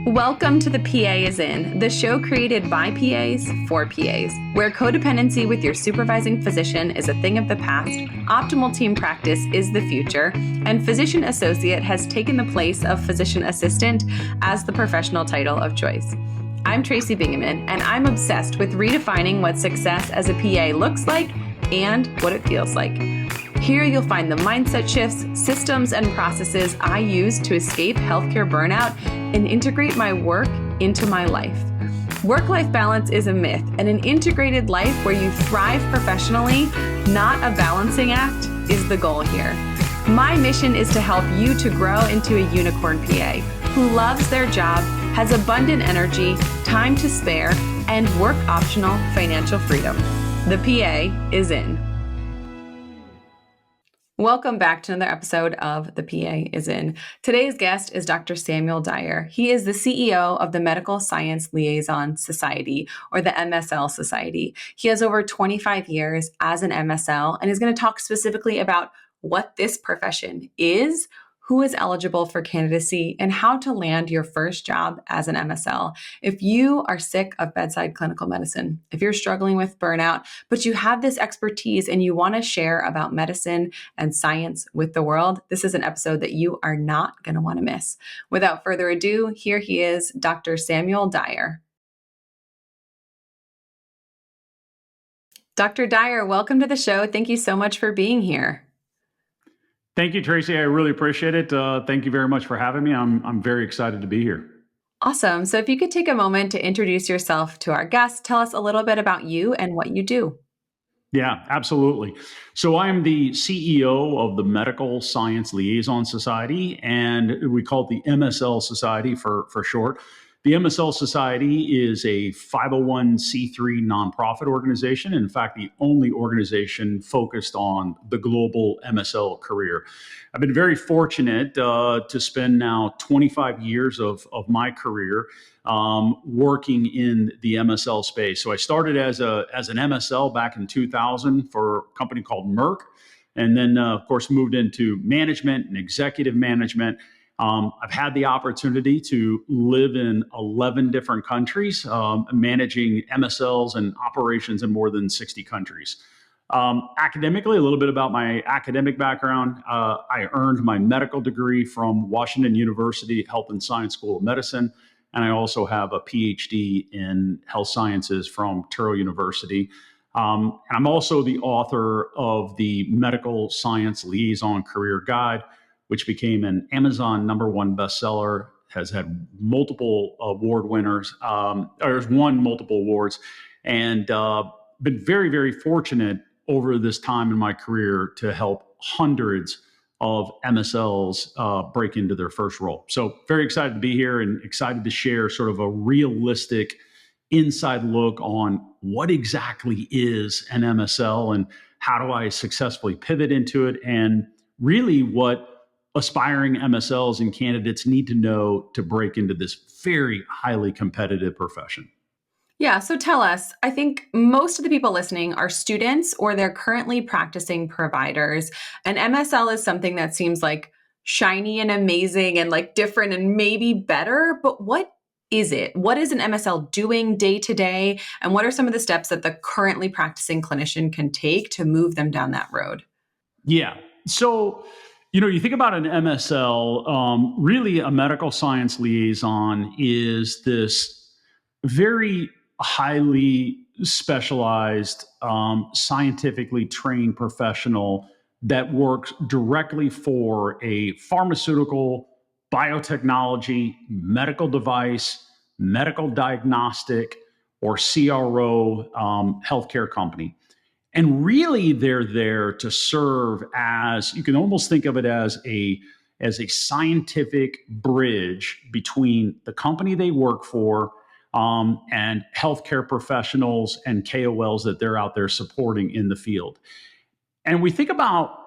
Welcome to The PA is In, the show created by PAs for PAs, where codependency with your supervising physician is a thing of the past, optimal team practice is the future, and physician associate has taken the place of physician assistant as the professional title of choice. I'm TRACY Bingaman, and I'm obsessed with redefining what success as a PA looks like and what it feels like. Here you'll find the mindset shifts, systems, and processes I use to escape healthcare burnout and integrate my work into my life. Work-life balance is a myth, and an integrated life where you thrive professionally, not a balancing act, is the goal here. My mission is to help you to grow into a unicorn PA who loves their job, has abundant energy, time to spare, and work-optional financial freedom. The PA is in. Welcome back to another episode of The PA is In. Today's guest is Dr. Samuel Dyer. He is the CEO of the Medical Science Liaison Society, or the MSL Society. He has over 25 years as an MSL and is going to talk specifically about what this profession is, who is eligible for candidacy, and how to land your first job as an MSL. If you are sick of bedside clinical medicine, if you're struggling with burnout, but you have this expertise and you want to share about medicine and science with the world, this is an episode that you are not going to want to miss. Without further ado, here he is, Dr. Samuel Dyer. Dr. Dyer, welcome to the show. Thank you so much for being here. Thank you, TRACY. I really appreciate it. Thank you very much for having me. I'm very excited to be here. Awesome. So if you could take a moment to introduce yourself to our guests, tell us a little bit about you and what you do. Yeah, absolutely. So I am the CEO of the Medical Science Liaison Society, and we call it the MSL Society for short. The MSL Society is a 501c3 nonprofit organization. In fact, the only organization focused on the global MSL career. I've been very fortunate to spend now 25 years of my career working in the MSL space. So I started as an MSL back in 2000 for a company called Merck, and then of course moved into management and executive management. I've had the opportunity to live in 11 different countries, managing MSLs and operations in more than 60 countries. Academically, a little bit about my academic background. I earned my medical degree from Washington University Health and Science School of Medicine, and I also have a PhD in health sciences from Touro University. And I'm also the author of the Medical Science Liaison Career Guide, which became an Amazon #1 bestseller, has had multiple award winners, or has won multiple awards, and been very, very fortunate over this time in my career to help hundreds of MSLs break into their first role. So very excited to be here and excited to share sort of a realistic inside look on what exactly is an MSL and how do I successfully pivot into it, and really what aspiring MSLs and candidates need to know to break into this very highly competitive profession. Yeah, so tell us, I think most of the people listening are students or they're currently practicing providers. And MSL is something that seems like shiny and amazing and like different and maybe better, but what is it? What is an MSL doing day to day? And what are some of the steps that the currently practicing clinician can take to move them down that road? Yeah. So, you think about an MSL, really a medical science liaison is this very highly specialized, scientifically trained professional that works directly for a pharmaceutical, biotechnology, medical device, medical diagnostic, or CRO healthcare company. And really, they're there to serve as, you can almost think of it as a scientific bridge between the company they work for and healthcare professionals and KOLs that they're out there supporting in the field. And we think about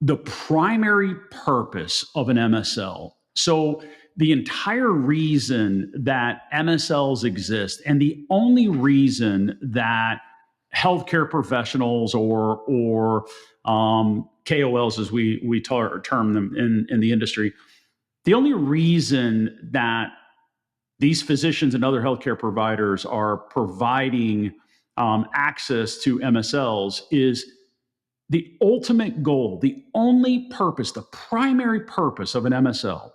the primary purpose of an MSL. So the entire reason that MSLs exist, and the only reason that healthcare professionals or KOLs, as we term them in the industry, the only reason that these physicians and other healthcare providers are providing access to MSLs is the ultimate goal, the only purpose, the primary purpose of an MSL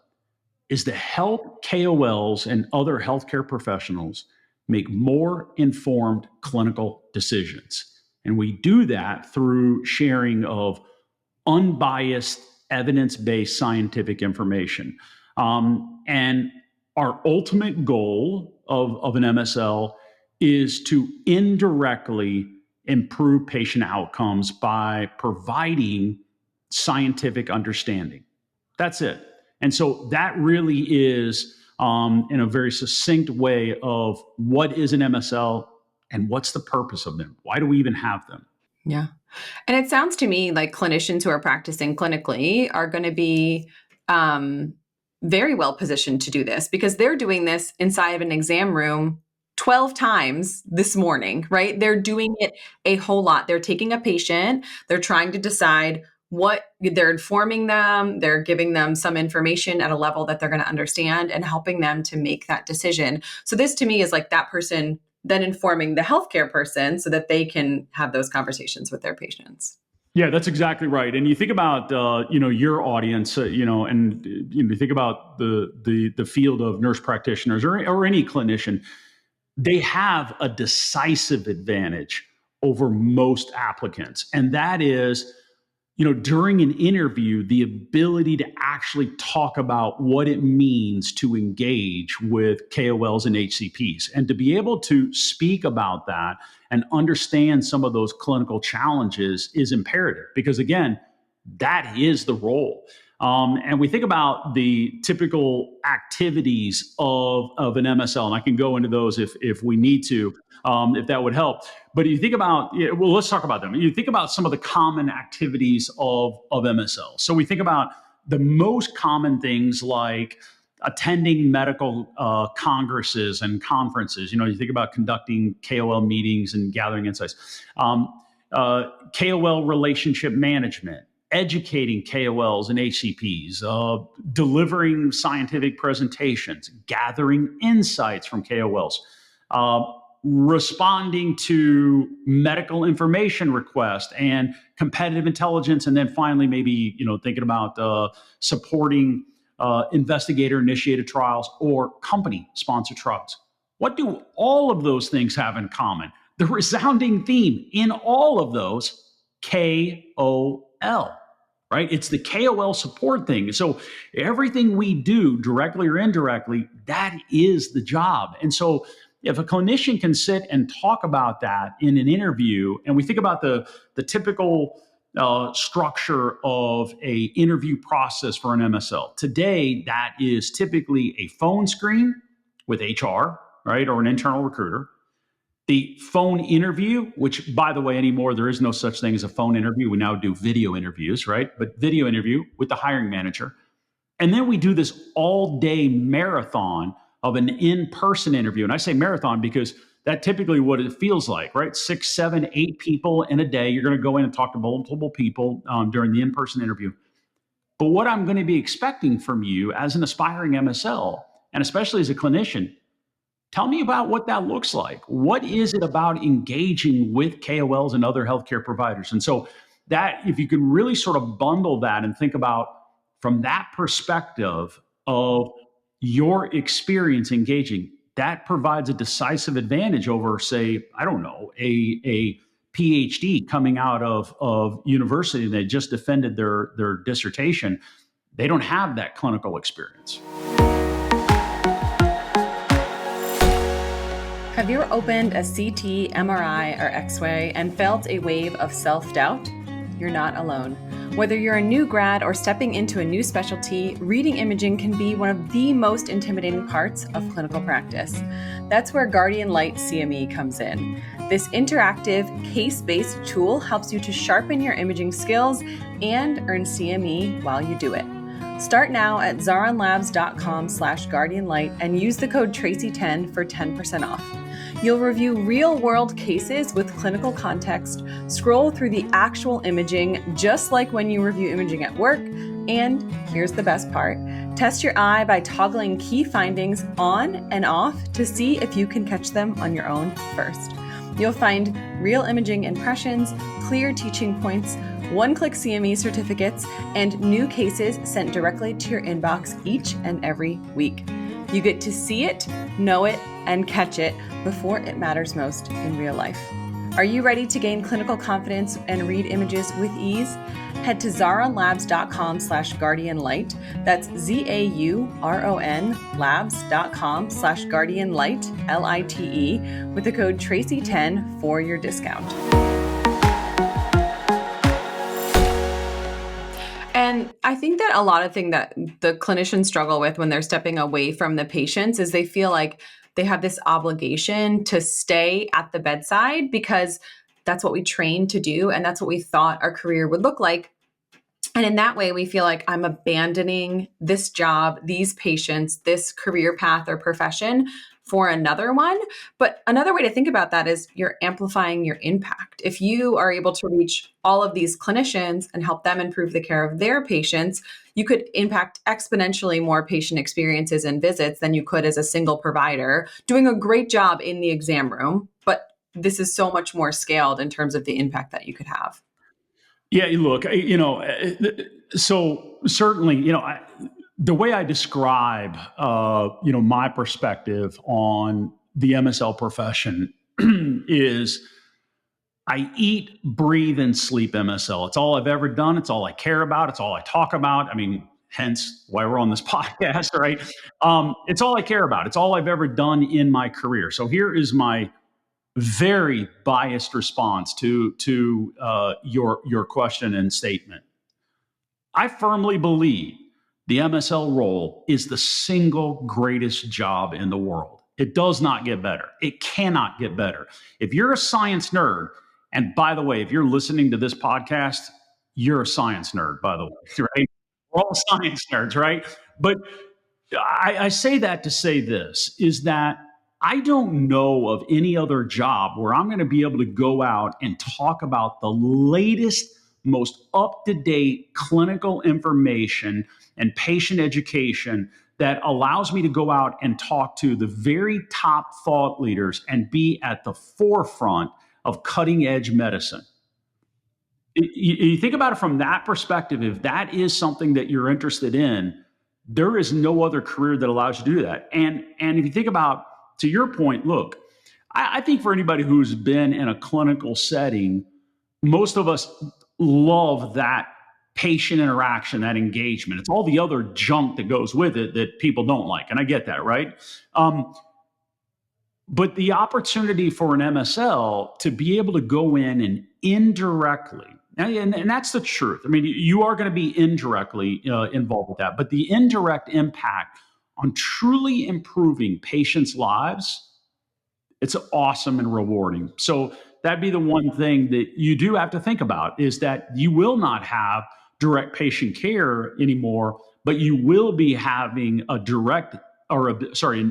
is to help KOLs and other healthcare professionals make more informed clinical decisions. And we do that through sharing of unbiased, evidence-based scientific information. And our ultimate goal of an MSL is to indirectly improve patient outcomes by providing scientific understanding. That's it. And so that really is, in a very succinct way, of what is an MSL and what's the purpose of them? Why do we even have them? Yeah. And it sounds to me like clinicians who are practicing clinically are going to be very well positioned to do this, because they're doing this inside of an exam room 12 times this morning, right? They're doing it a whole lot. They're taking a patient, they're trying to decide what they're informing them, they're giving them some information at a level that they're going to understand and helping them to make that decision. So this to me is like that person then informing the healthcare person so that they can have those conversations with their patients. Yeah, that's exactly right. And you think about your audience, and you think about the field of nurse practitioners or any clinician, they have a decisive advantage over most applicants, and that is, during an interview, the ability to actually talk about what it means to engage with KOLs and HCPs, and to be able to speak about that and understand some of those clinical challenges is imperative, because again, that is the role. And we think about the typical activities of an MSL, and I can go into those if we need to, if that would help. But you think about, let's talk about them. You think about some of the common activities of MSL. So we think about the most common things like attending medical congresses and conferences. You think about conducting KOL meetings and gathering insights. KOL relationship management, educating KOLs and HCPs, delivering scientific presentations, gathering insights from KOLs, responding to medical information requests and competitive intelligence, and then finally maybe thinking about supporting investigator-initiated trials or company-sponsored trials. What do all of those things have in common? The resounding theme in all of those, KOL. Right? It's the KOL support thing. So everything we do, directly or indirectly, that is the job. And so if a clinician can sit and talk about that in an interview, and we think about the typical structure of a interview process for an MSL. Today, that is typically a phone screen with HR, right, or an internal recruiter. The phone interview, which, by the way, anymore, there is no such thing as a phone interview. We now do video interviews, right? But video interview with the hiring manager. And then we do this all-day marathon of an in-person interview. And I say marathon because that's typically what it feels like, right? 6, 7, 8 people in a day. You're going to go in and talk to multiple people during the in-person interview. But what I'm going to be expecting from you as an aspiring MSL, and especially as a clinician, tell me about what that looks like. What is it about engaging with KOLs and other healthcare providers? And so that, if you can really sort of bundle that and think about from that perspective of your experience engaging, that provides a decisive advantage over, say, I don't know, a PhD coming out of university that just defended their dissertation. They don't have that clinical experience. Have you ever opened a CT, MRI, or X-ray and felt a wave of self-doubt? You're not alone. Whether you're a new grad or stepping into a new specialty, reading imaging can be one of the most intimidating parts of clinical practice. That's where Guardian Light CME comes in. This interactive, case-based tool helps you to sharpen your imaging skills and earn CME while you do it. Start now at zaronlabs.com/guardianlight and use the code TRACY10 for 10% off. You'll review real-world cases with clinical context, scroll through the actual imaging just like when you review imaging at work, and here's the best part, Test your eye by toggling key findings on and off to see if you can catch them on your own first. You'll find real imaging impressions, clear teaching points, one-click CME certificates, and new cases sent directly to your inbox each and every week. You get to see it, know it, and catch it before it matters most in real life. Are you ready to gain clinical confidence and read images with ease? Head to zauronlabs.com/guardianlight. That's ZAURON labs.com/guardianlight, LITE, with the code TRACY10 for your discount. And I think that a lot of things that the clinicians struggle with when they're stepping away from the patients is they feel like they have this obligation to stay at the bedside because that's what we trained to do and that's what we thought our career would look like. And in that way, we feel like I'm abandoning this job, these patients, this career path or profession for another one. But another way to think about that is you're amplifying your impact. If you are able to reach all of these clinicians and help them improve the care of their patients, you could impact exponentially more patient experiences and visits than you could as a single provider doing a great job in the exam room. But this is so much more scaled in terms of the impact that you could have. Yeah, look, so certainly, the way I describe, my perspective on the MSL profession is I eat, breathe, and sleep MSL. It's all I've ever done. It's all I care about. It's all I talk about. I mean, hence why we're on this podcast, right? It's all I care about. It's all I've ever done in my career. So here is my very biased response to your question and statement. I firmly believe the MSL role is the single greatest job in the world. It does not get better. It cannot get better. If you're a science nerd, and by the way, if you're listening to this podcast, you're a science nerd, by the way, right? We're all science nerds, right? But I say that to say this, is that I don't know of any other job where I'm going to be able to go out and talk about the latest, most up-to-date clinical information and patient education that allows me to go out and talk to the very top thought leaders and be at the forefront of cutting-edge medicine. You think about it from that perspective, if that is something that you're interested in, there is no other career that allows you to do that. And if you think about, to your point, look, I think for anybody who's been in a clinical setting, most of us love that patient interaction, that engagement. It's all the other junk that goes with it that people don't like. And I get that, right? But the opportunity for an MSL to be able to go in and indirectly, and that's the truth. I mean, you are going to be indirectly involved with that, but the indirect impact on truly improving patients' lives, it's awesome and rewarding. So that'd be the one thing that you do have to think about, is that you will not have direct patient care anymore, but you will be having an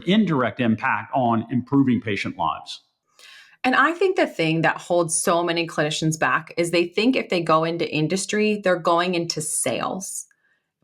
indirect impact on improving patient lives. And I think the thing that holds so many clinicians back is they think if they go into industry, they're going into sales.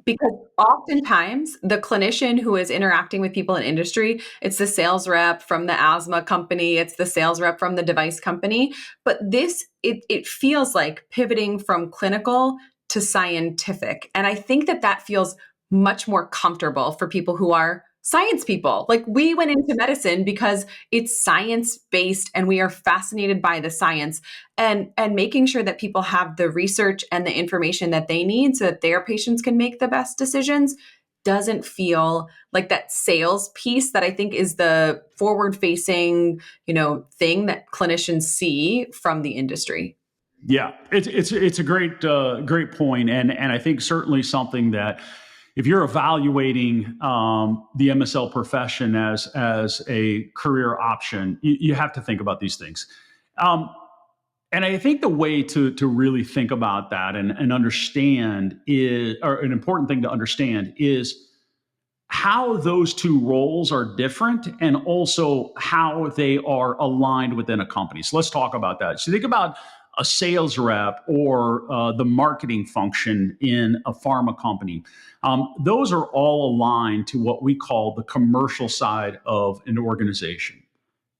Because oftentimes the clinician who is interacting with people in industry, it's the sales rep from the asthma company, it's the sales rep from the device company. But it feels like pivoting from clinical to scientific. And I think that feels much more comfortable for people who are science people. Like, we went into medicine because it's science-based and we are fascinated by the science, and making sure that people have the research and the information that they need so that their patients can make the best decisions doesn't feel like that sales piece that I think is the forward-facing, thing that clinicians see from the industry. Yeah, it's a great point, and I think certainly something that, if you're evaluating the MSL profession as a career option, you have to think about these things. And I think the way to really think about that and understand or an important thing to understand is how those two roles are different and also how they are aligned within a company. So let's talk about that. So think about a sales rep or the marketing function in a pharma company. Those are all aligned to what we call the commercial side of an organization.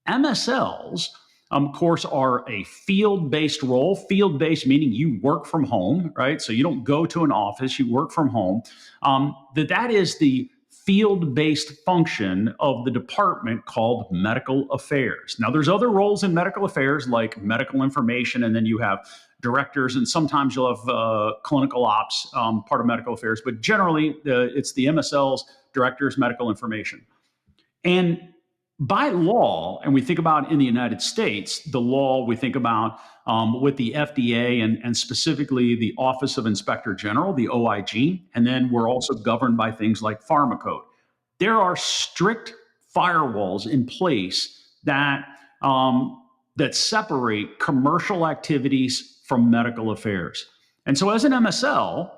MSLs, of course, are a field-based role. Field-based meaning you work from home, right? So you don't go to an office, you work from home. That is the field-based function of the department called medical affairs. Now, there's other roles in medical affairs like medical information, and then you have directors, and sometimes you'll have clinical ops, part of medical affairs, but generally it's the MSLs, directors, medical information. And by law, and we think about in the United States, the law we think about with the FDA and specifically the Office of Inspector General, the OIG, and then we're also governed by things like Pharma Code. There are strict firewalls in place that separate commercial activities from medical affairs. And so as an MSL,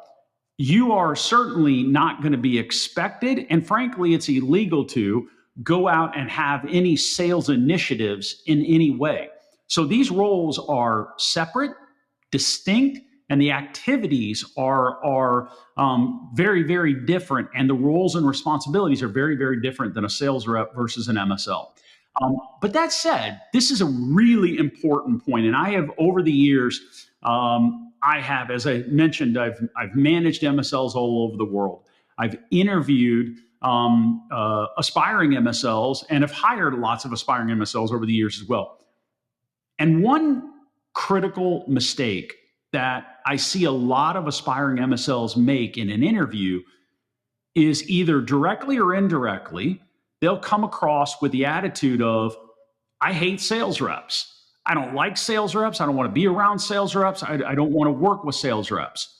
you are certainly not going to be expected, and frankly, it's illegal to go out and have any sales initiatives in any way. So these roles are separate, distinct, and the activities are very, very different. And the roles and responsibilities are very, very different than a sales rep versus an MSL. But that said, this is a really important point. And I have, over the years, as I mentioned, I've managed MSLs all over the world. I've interviewed aspiring MSLs and have hired lots of aspiring MSLs over the years as well. And one critical mistake that I see a lot of aspiring MSLs make in an interview is either directly or indirectly, they'll come across with the attitude of, I hate sales reps. I don't like sales reps. I don't want to be around sales reps. I don't want to work with sales reps.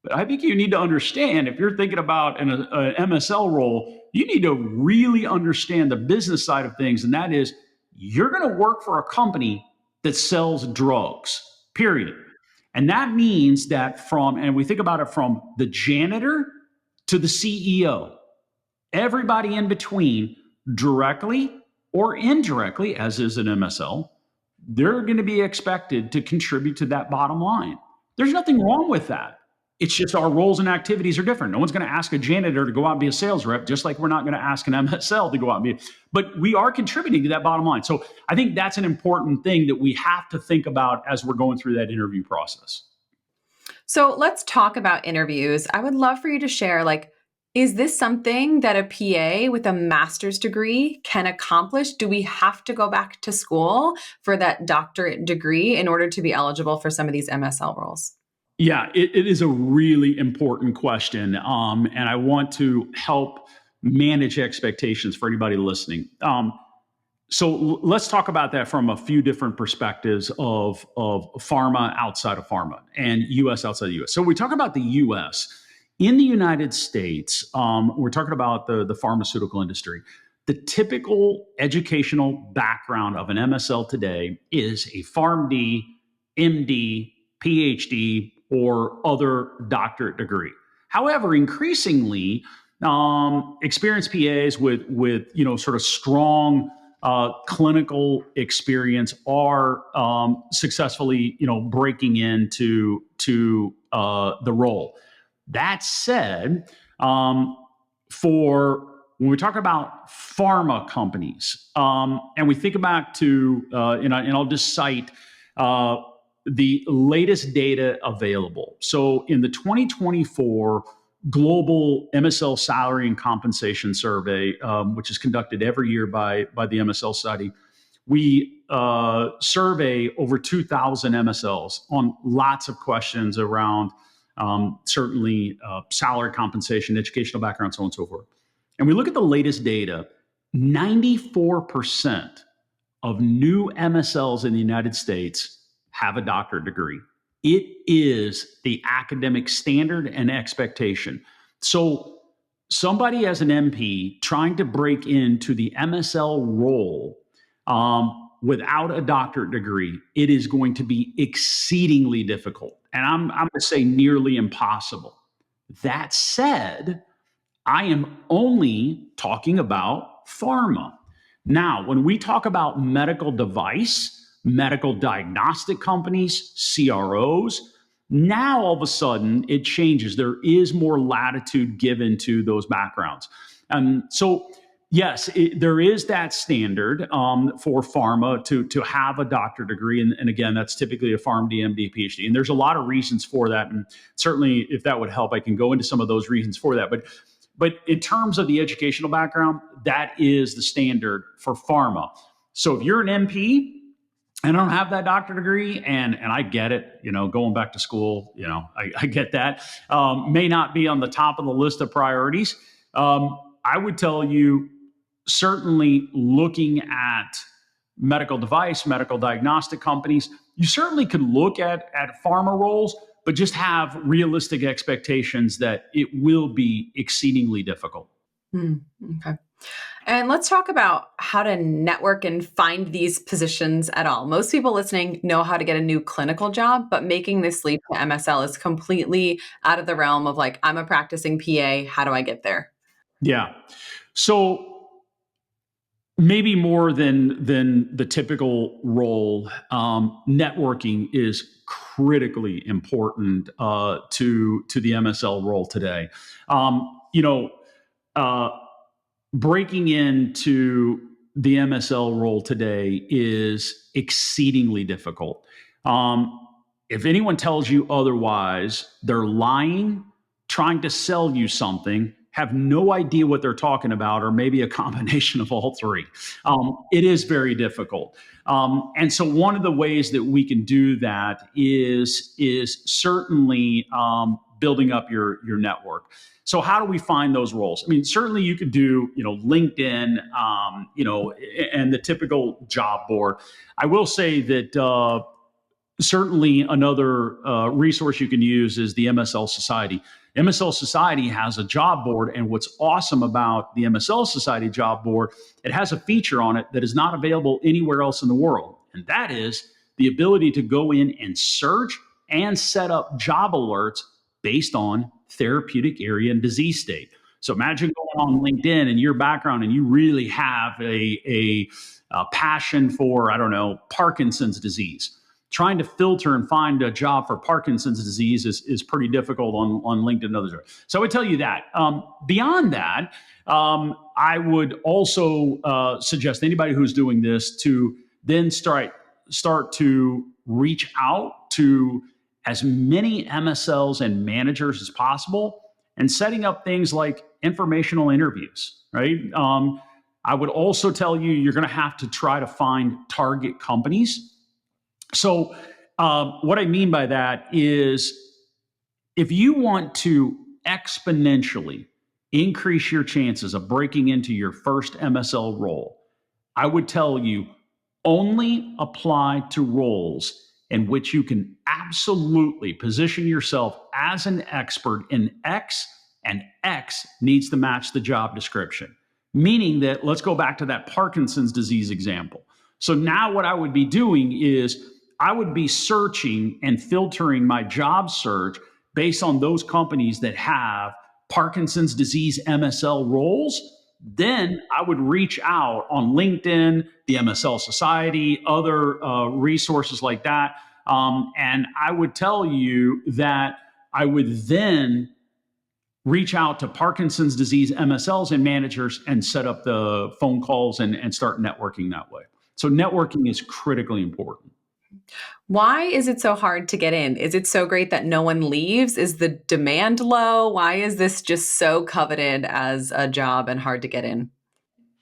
But I think you need to understand, if you're thinking about an MSL role, you need to really understand the business side of things. And that is, you're going to work for a company that sells drugs, period. And that means that and we think about it from the janitor to the CEO, everybody in between, directly or indirectly, as is an MSL, they're going to be expected to contribute to that bottom line. There's nothing wrong with that. It's just our roles and activities are different. No one's going to ask a janitor to go out and be a sales rep, just like we're not going to ask an MSL to go out and be. But we are contributing to that bottom line. So I think that's an important thing that we have to think about as we're going through that interview process. So let's talk about interviews. I would love for you to share, is this something that a PA with a master's degree can accomplish? Do we have to go back to school for that doctorate degree in order to be eligible for some of these MSL roles? Yeah, it is a really important question. And I want to help manage expectations for anybody listening. So let's talk about that from a few different perspectives of pharma outside of pharma and US outside the US. So we talk about the US. In the United States, we're talking about the pharmaceutical industry. The typical educational background of an MSL today is a PharmD, MD, PhD, or other doctorate degree. However, increasingly, experienced PAs with sort of strong clinical experience are successfully breaking into the role. That said, for when we talk about pharma companies, and we think about and I'll just cite the latest data available. So in the 2024 Global MSL Salary and Compensation Survey, which is conducted every year by the MSL Society, we survey over 2,000 MSLs on lots of questions around certainly salary, compensation, educational background, so on and so forth. And we look at the latest data, 94% of new MSLs in the United States have a doctorate degree. It is the academic standard and expectation. So somebody as an MP trying to break into the MSL role without a doctorate degree, it is going to be exceedingly difficult. And I'm going to say nearly impossible. That said, I am only talking about pharma. Now, when we talk about medical device, medical diagnostic companies, CROs. Now, all of a sudden, it changes. There is more latitude given to those backgrounds. So, yes, there is that standard for pharma to have a doctorate degree. And again, that's typically a PharmD, MD, PhD. And there's a lot of reasons for that. And certainly, if that would help, I can go into some of those reasons for that. But in terms of the educational background, that is the standard for pharma. So if you're an MP, and I don't have that doctorate degree, and I get it, going back to school, I get that, may not be on the top of the list of priorities. I would tell you, certainly looking at medical device, medical diagnostic companies, you certainly could look at pharma roles, but just have realistic expectations that it will be exceedingly difficult. Okay. And let's talk about how to network and find these positions at all. Most people listening know how to get a new clinical job, but making this leap to MSL is completely out of the realm of like, I'm a practicing PA. How do I get there? Yeah. So maybe more than the typical role, networking is critically important to the MSL role today. Breaking into the MSL role today is exceedingly difficult. If anyone tells you otherwise, they're lying, trying to sell you something, have no idea what they're talking about, or maybe a combination of all three. It is very difficult. And so one of the ways that we can do that is certainly building up your network. So how do we find those roles? I mean, certainly you could do, LinkedIn, and the typical job board. I will say that certainly another resource you can use is the MSL Society. MSL Society has a job board, and what's awesome about the MSL Society job board, it has a feature on it that is not available anywhere else in the world, and that is the ability to go in and search and set up job alerts based on therapeutic area and disease state. So imagine going on LinkedIn and your background, and you really have a passion for, I don't know, Parkinson's disease. Trying to filter and find a job for Parkinson's disease is pretty difficult on LinkedIn and others. So I would tell you that. Beyond that, I would also suggest anybody who's doing this to then start to reach out to as many MSLs and managers as possible, and setting up things like informational interviews, right? I would also tell you, you're going to have to try to find target companies. So what I mean by that is, if you want to exponentially increase your chances of breaking into your first MSL role, I would tell you, only apply to roles in which you can absolutely position yourself as an expert in X, and X needs to match the job description. Meaning that, let's go back to that Parkinson's disease example. So now what I would be doing is I would be searching and filtering my job search based on those companies that have Parkinson's disease MSL roles. Then I would reach out on LinkedIn, the MSL Society, other resources like that. And I would tell you that I would then reach out to Parkinson's disease MSLs and managers and set up the phone calls and start networking that way. So networking is critically important. Why is it so hard to get in? Is it so great that no one leaves? Is the demand low? Why is this just so coveted as a job and hard to get in?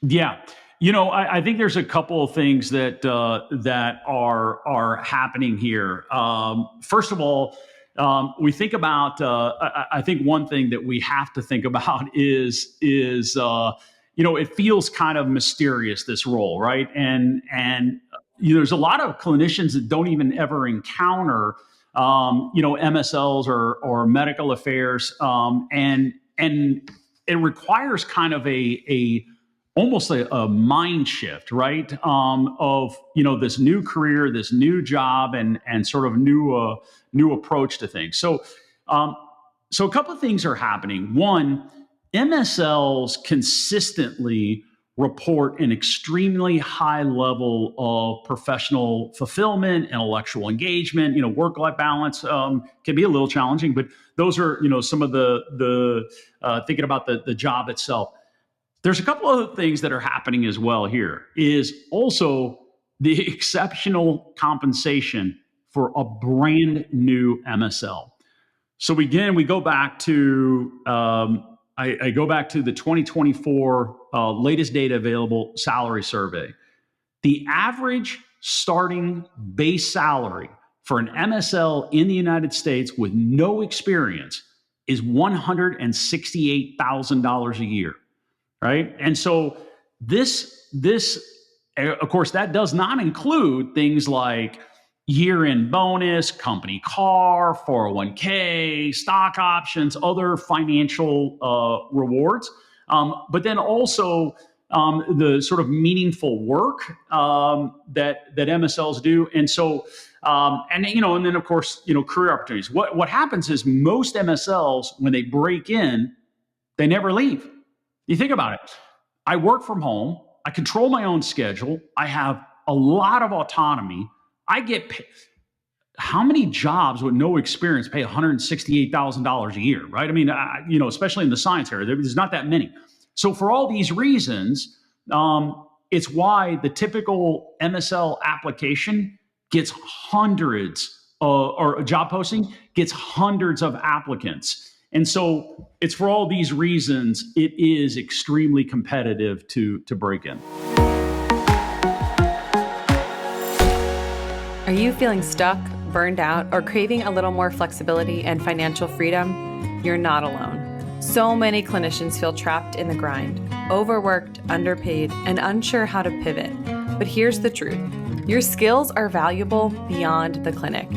Yeah. I think there's a couple of things that are happening here. First of all, we think about. I think one thing that we have to think about is it feels kind of mysterious, this role, right? And there's a lot of clinicians that don't even ever encounter MSLs or medical affairs, and it requires kind of almost a mind shift, right? Of this new career, this new job, and sort of new approach to things. So a couple of things are happening. One, MSLs consistently report an extremely high level of professional fulfillment, intellectual engagement. Work-life balance can be a little challenging, but those are some of the thinking about the job itself. There's a couple other things that are happening as well here. Is also the exceptional compensation for a brand new MSL. So again, we go back to I go back to the 2024 latest data available salary survey. The average starting base salary for an MSL in the United States with no experience is $168,000 a year, right? And so this of course, that does not include things like year-end bonus, company car, 401k, stock options, other financial rewards. But then also the sort of meaningful work that MSLs do. And so, and then of course, career opportunities. What happens is most MSLs, when they break in, they never leave. You think about it. I work from home. I control my own schedule. I have a lot of autonomy. I get paid. How many jobs with no experience pay $168,000 a year, right? I mean, especially in the science area, there's not that many. So for all these reasons, it's why the typical MSL application gets hundreds, or a job posting gets hundreds of applicants. And so it's for all these reasons, it is extremely competitive to break in. Are you feeling stuck, burned out, or craving a little more flexibility and financial freedom? You're not alone. So many clinicians feel trapped in the grind, overworked, underpaid, and unsure how to pivot. But here's the truth. Your skills are valuable beyond the clinic.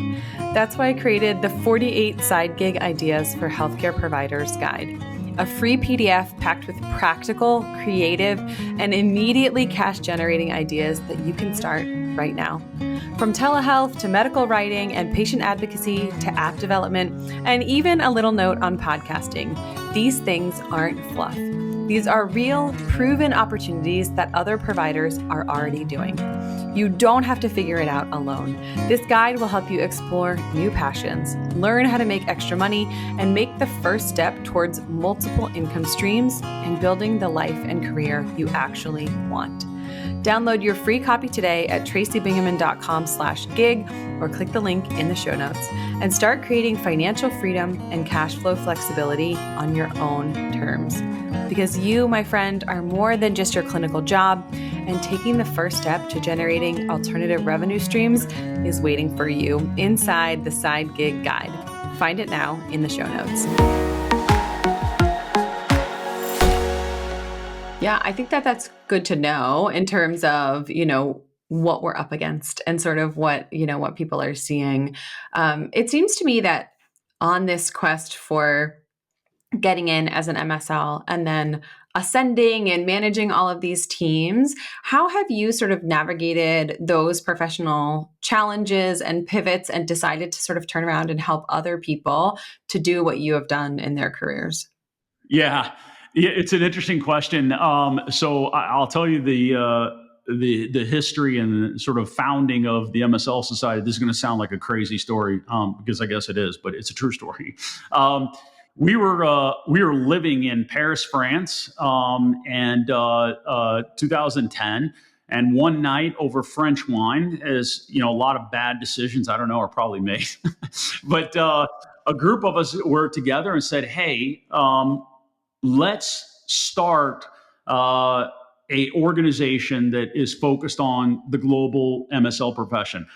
That's why I created the 48 Side Gig Ideas for Healthcare Providers guide, a free PDF packed with practical, creative, and immediately cash-generating ideas that you can start right now. From telehealth to medical writing and patient advocacy to app development, and even a little note on podcasting, these things aren't fluff. These are real, proven opportunities that other providers are already doing. You don't have to figure it out alone. This guide will help you explore new passions, learn how to make extra money, and make the first step towards multiple income streams and building the life and career you actually want. Download your free copy today at tracybingaman.com/gig or click the link in the show notes and start creating financial freedom and cash flow flexibility on your own terms. Because you, my friend, are more than just your clinical job, and taking the first step to generating alternative revenue streams is waiting for you inside the Side Gig Guide. Find it now in the show notes. Yeah, I think that's good to know in terms of, what we're up against and sort of what people are seeing. It seems to me that on this quest for getting in as an MSL and then ascending and managing all of these teams, how have you sort of navigated those professional challenges and pivots and decided to sort of turn around and help other people to do what you have done in their careers? Yeah, it's an interesting question. So I'll tell you the history and sort of founding of the MSL Society. This is going to sound like a crazy story because I guess it is, but it's a true story. We were living in Paris, France, and 2010. And one night over French wine, as a lot of bad decisions, I don't know, are probably made. But a group of us were together and said, "Hey, let's start a organization that is focused on the global MSL profession."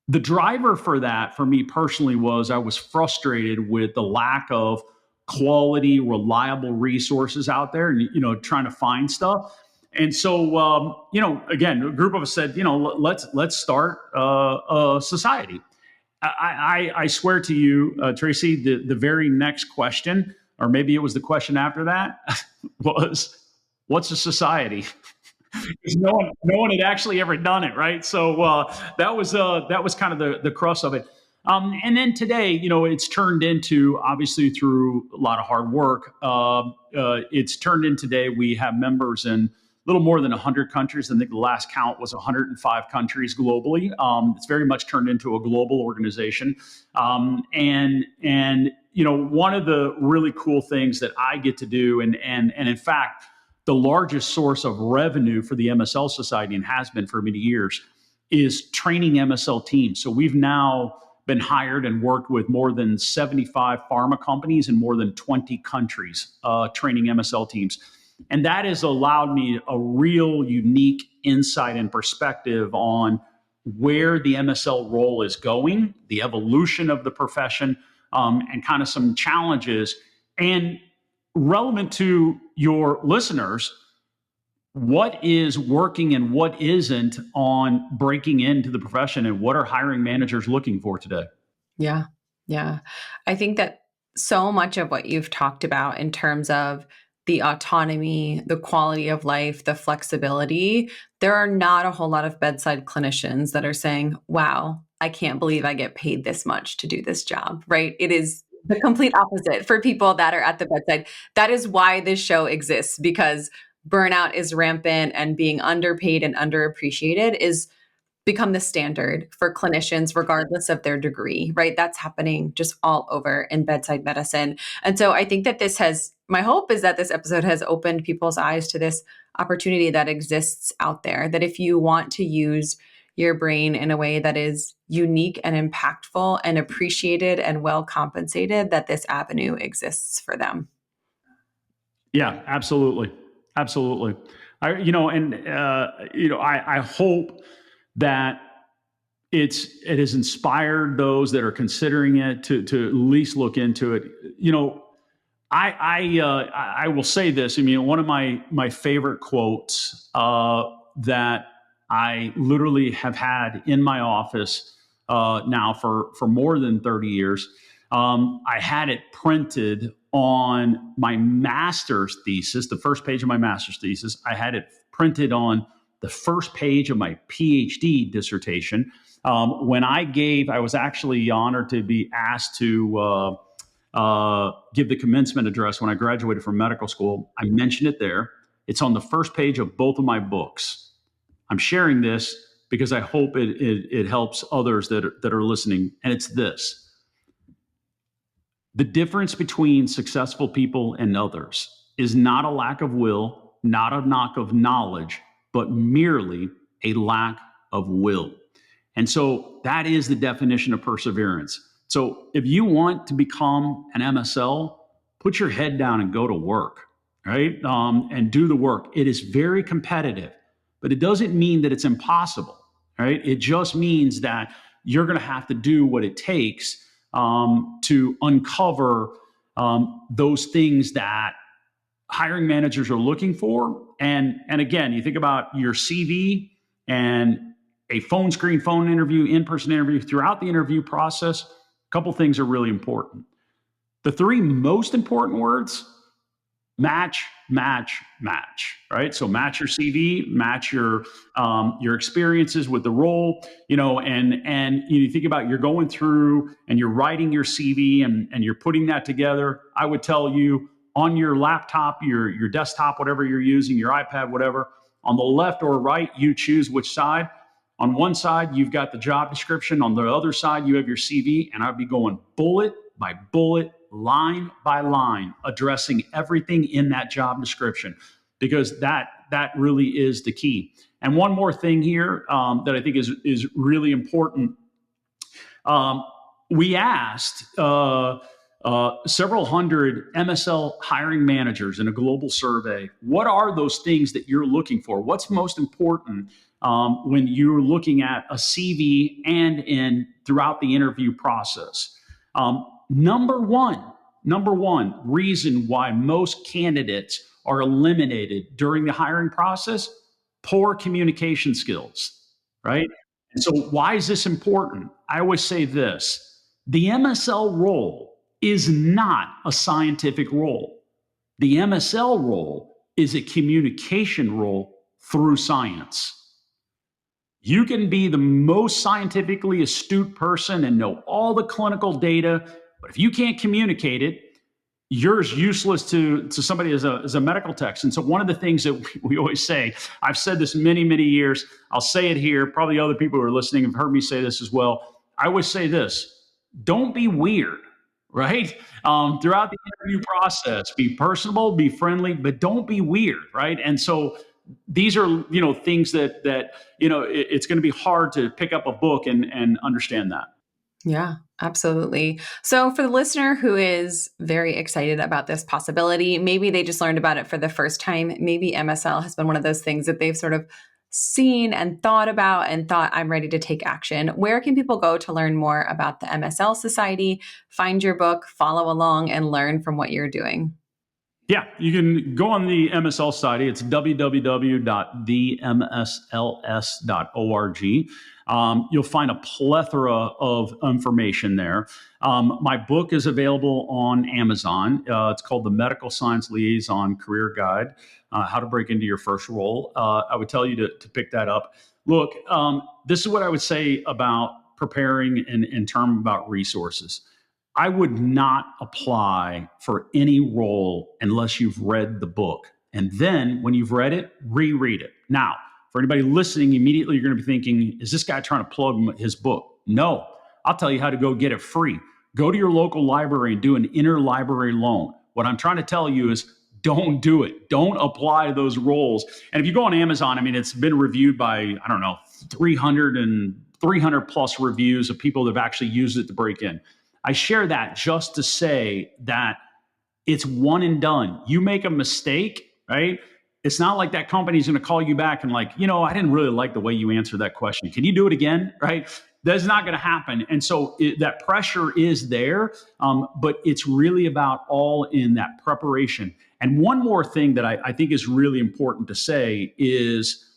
The driver for that, for me personally, was I was frustrated with the lack of quality, reliable resources out there, and trying to find stuff. And so, again, a group of us said, let's start a society. I swear to you, Tracy, the very next question, or maybe it was the question after that, was, "What's a society?" Because no one had actually ever done it, right? So that was kind of the crux of it. And then today, it's turned into, obviously through a lot of hard work, it's turned in today. We have members in little more than 100 countries. I think the last count was 105 countries globally. It's very much turned into a global organization. And one of the really cool things that I get to do, and in fact, the largest source of revenue for the MSL Society, and has been for many years, is training MSL teams. So we've now been hired and worked with more than 75 pharma companies in more than 20 countries, training MSL teams. And that has allowed me a real unique insight and perspective on where the MSL role is going, the evolution of the profession, and kind of some challenges. And relevant to your listeners, what is working and what isn't on breaking into the profession, and what are hiring managers looking for today? Yeah. Yeah. I think that so much of what you've talked about in terms of the autonomy, the quality of life, the flexibility, there are not a whole lot of bedside clinicians that are saying, wow, I can't believe I get paid this much to do this job, right? It is the complete opposite for people that are at the bedside. That is why this show exists, because burnout is rampant, and being underpaid and underappreciated is become the standard for clinicians, regardless of their degree, right? That's happening just all over in bedside medicine. And so I think that my hope is that this episode has opened people's eyes to this opportunity that exists out there, that if you want to use your brain in a way that is unique and impactful and appreciated and well compensated, that this avenue exists for them. Yeah, absolutely. Absolutely. I hope that it has inspired those that are considering it to at least look into it. I will say this. I mean, one of my favorite quotes that I literally have had in my office now for more than 30 years. I had it printed on my master's thesis, the first page of my master's thesis. I had it printed on the first page of my PhD dissertation. I was actually honored to be asked to give the commencement address when I graduated from medical school. I mentioned it there. It's on the first page of both of my books. I'm sharing this because I hope it helps others that are listening. And it's this: the difference between successful people and others is not a lack of will, not a lack of knowledge, but merely a lack of will. And so that is the definition of perseverance. So if you want to become an MSL, put your head down and go to work, right? And do the work. It is very competitive, but it doesn't mean that it's impossible, right? It just means that you're going to have to do what it takes to uncover those things that hiring managers are looking for. And again, you think about your CV and a phone interview, in-person interview. Throughout the interview process, a couple things are really important. The three most important words: match, match, match, right? So match your CV, match your experiences with the role, and you think about, you're going through and you're writing your CV and you're putting that together. I would tell you, on your laptop, your desktop, whatever you're using, your iPad, whatever, on the left or right, you choose which side. On one side, you've got the job description. On the other side, you have your CV, and I'd be going bullet by bullet, line by line, addressing everything in that job description, because that really is the key. And one more thing here that I think is really important. We asked several hundred MSL hiring managers in a global survey, what are those things that you're looking for? What's most important when you're looking at a CV and throughout the interview process? Number one reason why most candidates are eliminated during the hiring process: poor communication skills, right? And so why is this important? I always say this: the MSL role is not a scientific role. The MSL role is a communication role through science. You can be the most scientifically astute person and know all the clinical data, but if you can't communicate it, yours useless to somebody as a medical tech. And so one of the things that we always say, I've said this many, many years, I'll say it here, probably other people who are listening have heard me say this as well. I always say this: don't be weird, right? Throughout the interview process, be personable, be friendly, but don't be weird, right? And so these are, things that it's going to be hard to pick up a book and understand that. Yeah, absolutely. So for the listener who is very excited about this possibility, maybe they just learned about it for the first time. Maybe MSL has been one of those things that they've sort of seen and thought about and thought, I'm ready to take action. Where can people go to learn more about the MSL Society, find your book, follow along, and learn from what you're doing? Yeah, you can go on the MSL Society. It's www.themsls.org. You'll find a plethora of information there. My book is available on Amazon. It's called The Medical Science Liaison Career Guide, How to Break Into Your First Role. I would tell you to pick that up. Look, this is what I would say about preparing in terms about resources. I would not apply for any role unless you've read the book. And then when you've read it, reread it. Now, for anybody listening, immediately you're going to be thinking, is this guy trying to plug his book? No, I'll tell you how to go get it free. Go to your local library and do an interlibrary loan. What I'm trying to tell you is don't do it. Don't apply to those roles. And if you go on Amazon, I mean, it's been reviewed by, 300 plus reviews of people that have actually used it to break in. I share that just to say that it's one and done. You make a mistake, right? It's not like that company's going to call you back and I didn't really like the way you answered that question. Can you do it again? Right? That's not going to happen. And so that pressure is there, but it's really about all in that preparation. And one more thing that I think is really important to say is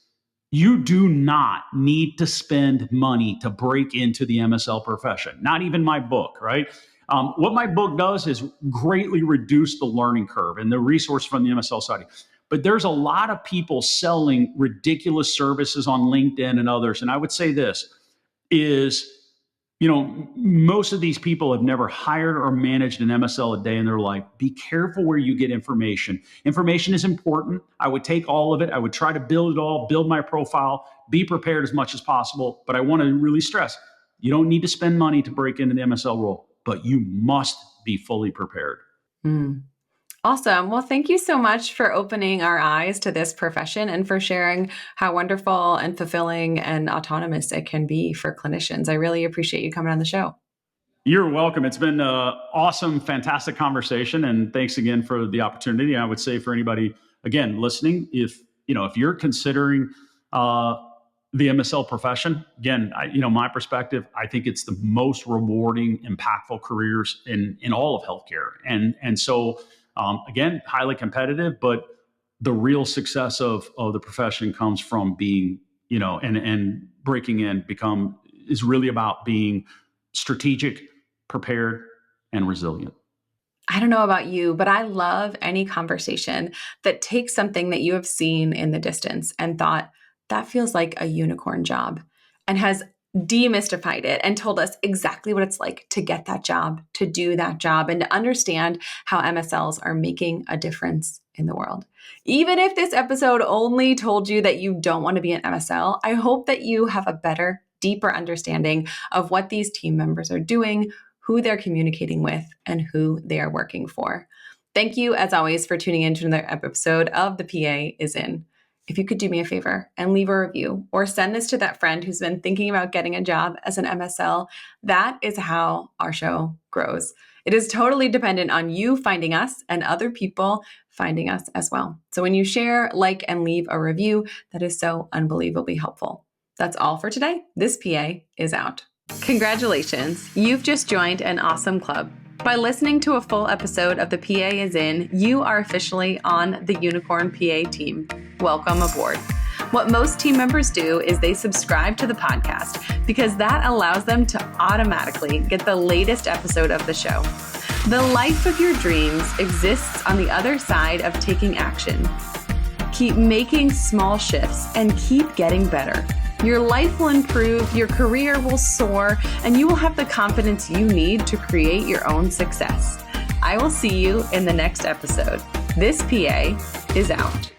you do not need to spend money to break into the MSL profession, not even my book, right? What my book does is greatly reduce the learning curve and the resource from the MSL Society. But there's a lot of people selling ridiculous services on LinkedIn and others. And I would say this is, most of these people have never hired or managed an MSL a day in their life. Be careful where you get information. Information is important. I would take all of it. I would try to build it all, build my profile, be prepared as much as possible. But I want to really stress, you don't need to spend money to break into the MSL role, but you must be fully prepared. Awesome. Well, thank you so much for opening our eyes to this profession and for sharing how wonderful and fulfilling and autonomous it can be for clinicians. I really appreciate you coming on the show. You're welcome. It's been an awesome, fantastic conversation. And thanks again for the opportunity. I would say for anybody, again, listening, if you're considering the MSL profession, again, my perspective, I think it's the most rewarding, impactful careers in all of healthcare. And so, again, highly competitive, but the real success of the profession comes from being, and breaking in is really about being strategic, prepared, and resilient. I don't know about you, but I love any conversation that takes something that you have seen in the distance and thought, that feels like a unicorn job, and has demystified it and told us exactly what it's like to get that job, to do that job, and to understand how MSLs are making a difference in the world. Even if this episode only told you that you don't want to be an MSL, I hope that you have a better, deeper understanding of what these team members are doing, who they're communicating with, and who they are working for. Thank you, as always, for tuning in to another episode of The PA is In. If you could do me a favor and leave a review or send this to that friend who's been thinking about getting a job as an MSL, that is how our show grows. It is totally dependent on you finding us and other people finding us as well. So when you share, like, and leave a review, that is so unbelievably helpful. That's all for today. This PA is out. Congratulations. You've just joined an awesome club. By listening to a full episode of The PA is In, you are officially on the Unicorn PA team. Welcome aboard. What most team members do is they subscribe to the podcast because that allows them to automatically get the latest episode of the show. The life of your dreams exists on the other side of taking action. Keep making small shifts and keep getting better. Your life will improve, your career will soar, and you will have the confidence you need to create your own success. I will see you in the next episode. This PA is out.